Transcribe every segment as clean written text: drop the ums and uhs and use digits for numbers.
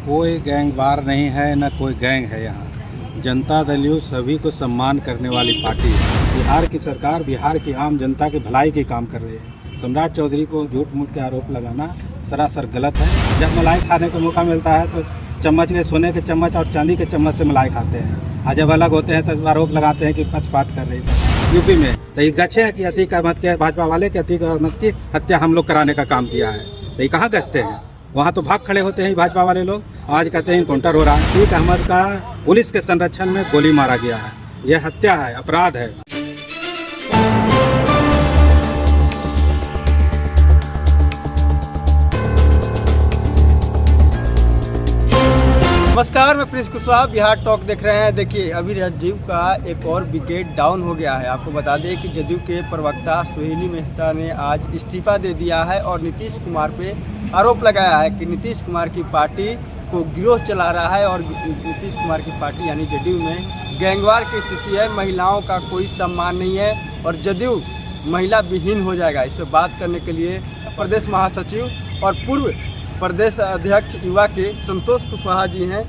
कोई गैंग वार नहीं है, न कोई गैंग है यहाँ। जनता दल यूथ सभी को सम्मान करने वाली पार्टी है। बिहार की सरकार बिहार की आम जनता की भलाई के काम कर रही है। सम्राट चौधरी को झूठ मूठ के आरोप लगाना सरासर गलत है। जब मलाई खाने को मौका मिलता है तो चम्मच के सोने के चम्मच और चांदी के चम्मच से मलाई खाते हैं, और जब अलग होते हैं तो आरोप लगाते हैं कि पक्षपात कर रही है यूपी में। तो ये गच्छे है कि अतीक अहमद के भाजपा वाले के अतीक अहमद की हत्या हम लोग कराने का काम किया है। तो ये कहाँ गश्ते हैं? वहाँ तो भाग खड़े होते हैं भाजपा वाले लोग। आज कहते हैं इनकाउंटर हो रहा है। अतीक अहमद का पुलिस के संरक्षण में गोली मारा गया है। यह हत्या है, अपराध है। नमस्कार, मैं प्रिंस कुशवाहा, बिहार टॉक देख रहे हैं। देखिए, अभी जदयू का एक और विकेट डाउन हो गया है। आपको बता दें कि जदयू के प्रवक्ता सुहेली मेहता ने आज इस्तीफा दे दिया है और नीतीश कुमार पे आरोप लगाया है कि नीतीश कुमार की पार्टी को गिरोह चला रहा है और नीतीश कुमार की पार्टी यानी जदयू में गैंगवार की स्थिति है, महिलाओं का कोई सम्मान नहीं है और जदयू महिला विहीन हो जाएगा। इस पर बात करने के लिए प्रदेश महासचिव और पूर्व प्रदेश अध्यक्ष युवा के संतोष कुशवाहा जी हैं।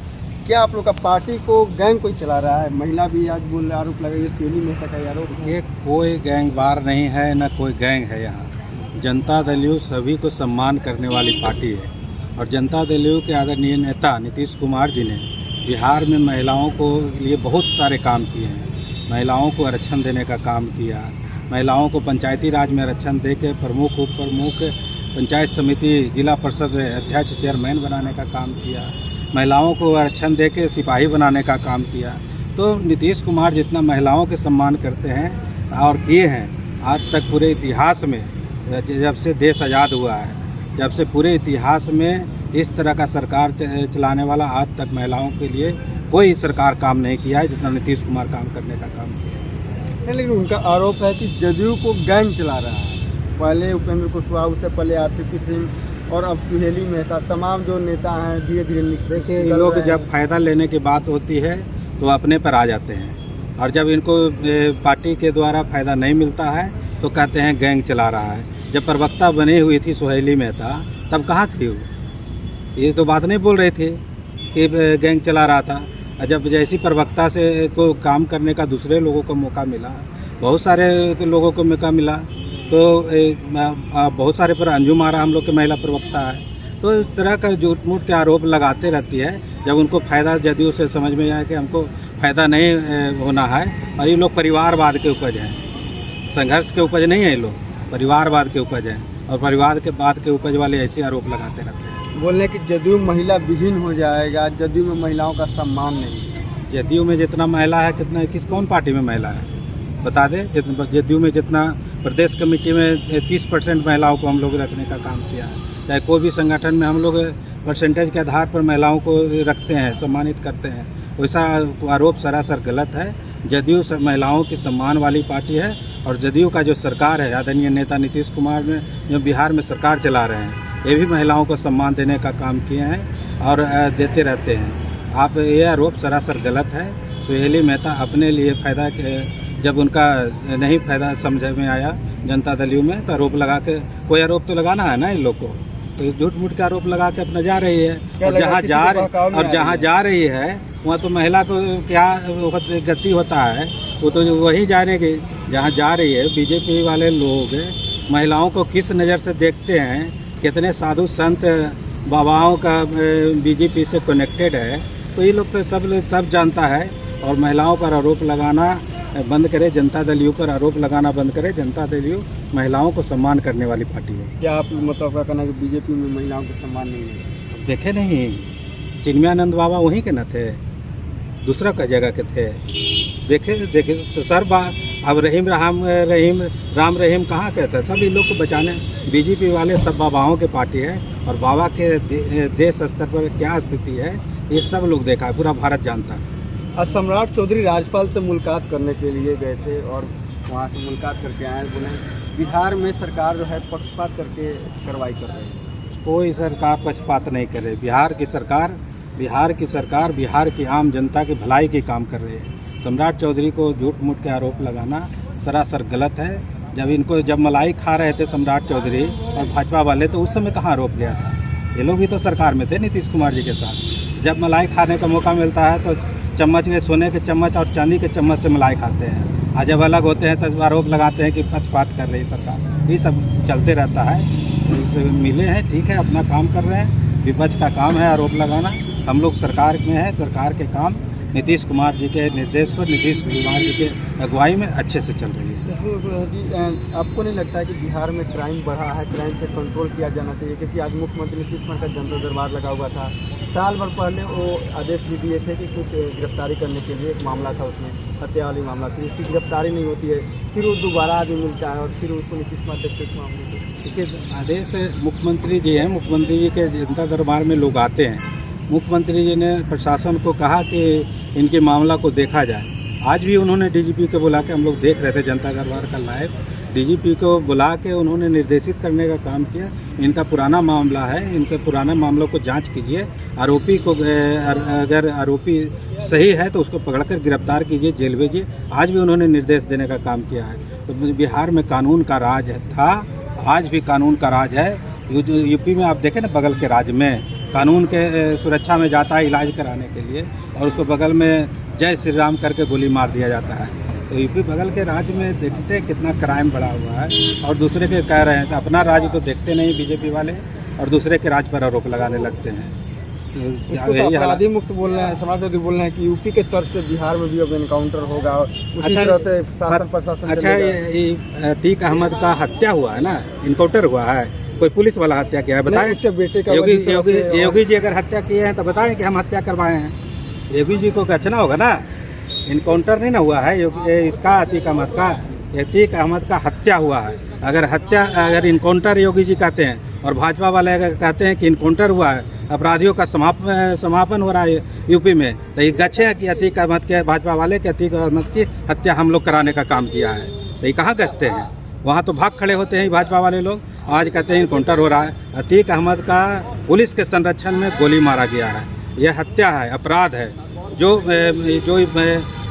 क्या आप लोग का पार्टी को गैंग कोई चला रहा है? महिला भी आज बोल आरोप लगाई, सुहेली मेहता का आरोप। ये कोई गैंग वार नहीं है, न कोई गैंग है यहाँ। जनता दल यूथ सभी को सम्मान करने वाली पार्टी है और जनता दल यूथ के आदरणीय नेता नीतीश कुमार जी ने बिहार में महिलाओं को लिए बहुत सारे काम किए हैं। महिलाओं को आरक्षण देने का काम किया, महिलाओं को पंचायती राज में आरक्षण दे के प्रमुख उप प्रमुख पंचायत समिति जिला परिषद अध्यक्ष चेयरमैन बनाने का काम किया, महिलाओं को आरक्षण दे के सिपाही बनाने का काम किया। तो नीतीश कुमार जितना महिलाओं के सम्मान करते हैं और किए हैं आज तक पूरे इतिहास में, जब से देश आज़ाद हुआ है, जब से पूरे इतिहास में इस तरह का सरकार चलाने वाला आज तक महिलाओं के लिए कोई सरकार काम नहीं किया है जितना नीतीश कुमार काम करने का काम किया है। लेकिन उनका आरोप है कि जदयू को गैंग चला रहा है। पहले उपेंद्र कुशवाहा, उससे पहले आरसीपी सिंह और अब सुहेली मेहता, तमाम जो नेता हैं धीरे धीरे देखिए, ये लोग जब फायदा लेने की बात होती है तो अपने पर आ जाते हैं, और जब इनको पार्टी के द्वारा फायदा नहीं मिलता है तो कहते हैं गैंग चला रहा है। जब प्रवक्ता बनी हुई थी सुहेली मेहता, तब कहाँ थी वो? ये तो बात नहीं बोल रही थी कि गैंग चला रहा था। जब जैसी प्रवक्ता से को काम करने का दूसरे लोगों को मौका मिला, बहुत सारे लोगों को मौका मिला, तो बहुत सारे पर अंजुम आरा हम लोग के महिला प्रवक्ता है। तो इस तरह का झूठ मूठ के आरोप लगाते रहती है। जब उनको फ़ायदा जदयू से समझ में आया कि हमको फ़ायदा नहीं होना है, और ये लोग परिवारवाद के उपज हैं, संघर्ष के उपज नहीं है। ये लोग परिवारवाद के उपज हैं और परिवार के बाद के उपज वाले ऐसे आरोप लगाते रहते हैं। बोलने कि जदयू महिला विहीन हो जाएगा, जदयू में महिलाओं का सम्मान नहीं है। जदयू में जितना महिला है, कितना कौन पार्टी में महिला है बता दे। जदयू में जितना प्रदेश कमेटी में 30% महिलाओं को हम लोग रखने का काम किया है। चाहे कोई भी संगठन में हम लोग परसेंटेज के आधार पर महिलाओं को रखते हैं, सम्मानित करते हैं। वैसा आरोप सरासर गलत है। जदयू महिलाओं की सम्मान वाली पार्टी है और जदयू का जो सरकार है, आदरणीय नेता नीतीश कुमार ने जो बिहार में सरकार चला रहे हैं, ये भी महिलाओं को सम्मान देने का काम किए हैं और देते रहते हैं। आप ये आरोप सरासर गलत है। सुहेली मेहता अपने लिए फ़ायदा के, जब उनका नहीं फ़ायदा समझ में आया जनता दल यूथ में, तो आरोप लगा के, कोई आरोप तो लगाना है ना इन लोग को, तो झूठ मूठ के आरोप लगा के अपना जा रही है। और जहाँ जा रही है वहाँ तो महिला को क्या गति होता है, वो तो वही जानेगी जहाँ जा रही है। बीजेपी वाले लोग महिलाओं को किस नज़र से देखते हैं, कितने साधु संत बाबाओं का बीजेपी से कनेक्टेड है, तो ये लोग तो सब जानता है। और महिलाओं पर आरोप लगाना बंद करे, जनता दल यूथ पर आरोप लगाना बंद करे। जनता दल यूथ महिलाओं को सम्मान करने वाली पार्टी है। क्या आप मतलब का कहना है कि बीजेपी में महिलाओं को सम्मान नहीं है? देखे नहीं, चिन्मयानंद बाबा वहीं के न थे, दूसरा का जगह के थे। देखे तो सर अब राम रहीम कहाँ के थे? सभी लोग को बचाने बीजेपी वाले सब बाबाओं के पार्टी है, और बाबा के देश स्तर पर क्या स्थिति है ये सब लोग देखा है, पूरा भारत जानता है। आज सम्राट चौधरी राज्यपाल से मुलाकात करने के लिए गए थे और वहाँ से मुलाकात करके आए। बोले बिहार में सरकार जो है पक्षपात करके कार्रवाई कर रही है। कोई सरकार पक्षपात नहीं कर रही। बिहार की सरकार बिहार की आम जनता की भलाई के काम कर रही है। सम्राट चौधरी को झूठ मूठ के आरोप लगाना सरासर गलत है। जब मलाई खा रहे थे सम्राट चौधरी और भाजपा वाले, तो उस समय कहाँ आरोप गया था? ये लोग भी तो सरकार में थे नीतीश कुमार जी के साथ। जब मलाई खाने का मौका मिलता है तो चम्मच के, सोने के चम्मच और चांदी के चम्मच से मलाई खाते हैं। आज जब अलग होते हैं तो आरोप लगाते हैं कि पक्षपात कर रही सरकार। ये सब चलते रहता है। तो इससे मिले हैं, ठीक है, अपना काम कर रहे हैं। विपक्ष का काम है आरोप लगाना। हम लोग सरकार में हैं, सरकार के काम नीतीश कुमार जी के निर्देश पर, नीतीश कुमार जी के अगुवाई में अच्छे से चल रही है। आपको नहीं लगता है कि बिहार में क्राइम बढ़ा है, क्राइम पे कंट्रोल किया जाना चाहिए? क्योंकि आज मुख्यमंत्री नीतीश कुमार का जनता दरबार लगा हुआ था। साल भर पहले वो आदेश भी दिए थे कि कुछ गिरफ्तारी करने के लिए एक मामला था, उसमें हत्या वाली मामला थी, उसकी गिरफ्तारी नहीं होती है, फिर वो दोबारा आदमी मिलता है और फिर उसको नीतीश कुमार देखते इस मामले को। देखिए, आदेश मुख्यमंत्री जी हैं, मुख्यमंत्री जी के जनता दरबार में लोग आते हैं। मुख्यमंत्री जी ने प्रशासन को कहा कि इनके मामला को देखा जाए। आज भी उन्होंने डीजीपी को बुला के, हम लोग देख रहे थे जनता दरबार का लाइव, डीजीपी को बुला के उन्होंने निर्देशित करने का काम किया। इनका पुराना मामला है, इनके पुराने मामलों को जांच कीजिए। आरोपी को अगर आरोपी सही है तो उसको पकड़कर गिरफ्तार कीजिए, जेल भेजिए। आज भी उन्होंने निर्देश देने का काम किया है। तो बिहार में कानून का राज था, आज भी कानून का राज है। यूपी में आप देखें ना, बगल के राज्य में कानून के सुरक्षा में जाता है इलाज कराने के लिए, और उसको बगल में जय श्री राम करके गोली मार दिया जाता है। तो यूपी बगल के राज्य में देखते हैं कितना क्राइम बढ़ा हुआ है, और दूसरे के कह रहे हैं तो अपना राज्य तो देखते नहीं बीजेपी वाले, और दूसरे के राज्य पर आरोप लगाने लगते हैं। तो अपराधी मुक्त बोल रहे हैं, समाजवादी बोल रहे हैं कि यूपी के तर्ज पे बिहार में भी अब एनकाउंटर होगा, उसी तरह से शासन प्रशासन। अच्छा, ये अतीक अहमद का हत्या हुआ है ना, इनकाउंटर हुआ है, कोई पुलिस वाला हत्या किया है? बताएं। उसके बेटे का योगी जी अगर हत्या किए हैं तो बताएं कि हम हत्या करवाए हैं। योगी जी को कचना होगा ना, इनकाउंटर नहीं ना हुआ है इसका, अतीक अहमद का हत्या हुआ है। अगर इनकाउंटर योगी जी कहते हैं और भाजपा वाले अगर कहते हैं कि इनकाउंटर हुआ है, अपराधियों का समापन हो रहा है यूपी में, तो ये गच्छे है कि अतीक अहमद के, भाजपा वाले के अतीक अहमद की हत्या हम लोग कराने का काम किया है। तो ये कहाँ गच्छते हैं? वहाँ तो भाग खड़े होते हैं भाजपा वाले लोग। आज कहते हैं इनकाउंटर हो रहा है। अतीक अहमद का पुलिस के संरक्षण में गोली मारा गया है। यह हत्या है, अपराध है जो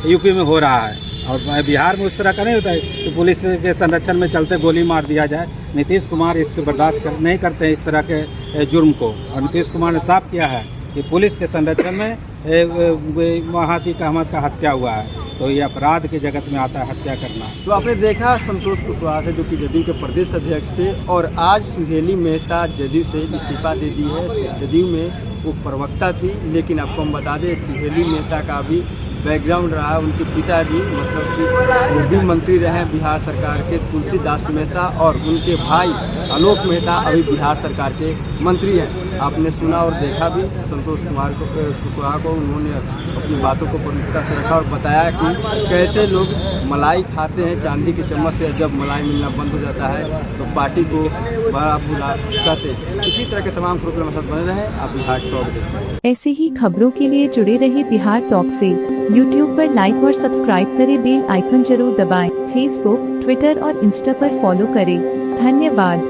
यूपी में हो रहा है। और बिहार में उस तरह का नहीं होता है कि पुलिस के संरक्षण में चलते गोली मार दिया जाए। नीतीश कुमार इसको बर्दाश्त नहीं करते हैं इस तरह के जुर्म को, और नीतीश कुमार ने साफ किया है कि पुलिस के संरक्षण में वहाँ अतीक अहमद का हत्या हुआ है, तो ये अपराध के जगत में आता है हत्या करना। तो आपने देखा संतोष कुशवाहा थे, जो कि जदयू के प्रदेश अध्यक्ष थे, और आज सुहेली मेहता जदयू से इस्तीफा दे दी है। जदयू में वो प्रवक्ता थी, लेकिन आपको हम बता दें सुहेली मेहता का भी बैकग्राउंड रहा। उनके पिता भी मतलब कि वो भी मंत्री रहे बिहार सरकार के, तुलसीदास मेहता, और उनके भाई आलोक मेहता अभी बिहार सरकार के मंत्री हैं। आपने सुना और देखा भी संतोष कुमार कुशवाहा को, उन्होंने अपनी बातों को प्रमुखता से रखा और बताया कि कैसे लोग मलाई खाते हैं चांदी के चम्मच से। जब मलाई मिलना बंद हो जाता है तो पार्टी को बड़ा बुरा कहते हैं। इसी तरह के तमाम खबरों के साथ बने रहें आप बिहार टॉक देखते। ऐसे ही खबरों के लिए जुड़े रहे बिहार टॉक से। यूट्यूब पर लाइक और सब्सक्राइब करें, बेल आइकन जरूर दबाएं। फेसबुक, ट्विटर और इंस्टा पर फॉलो करें। धन्यवाद।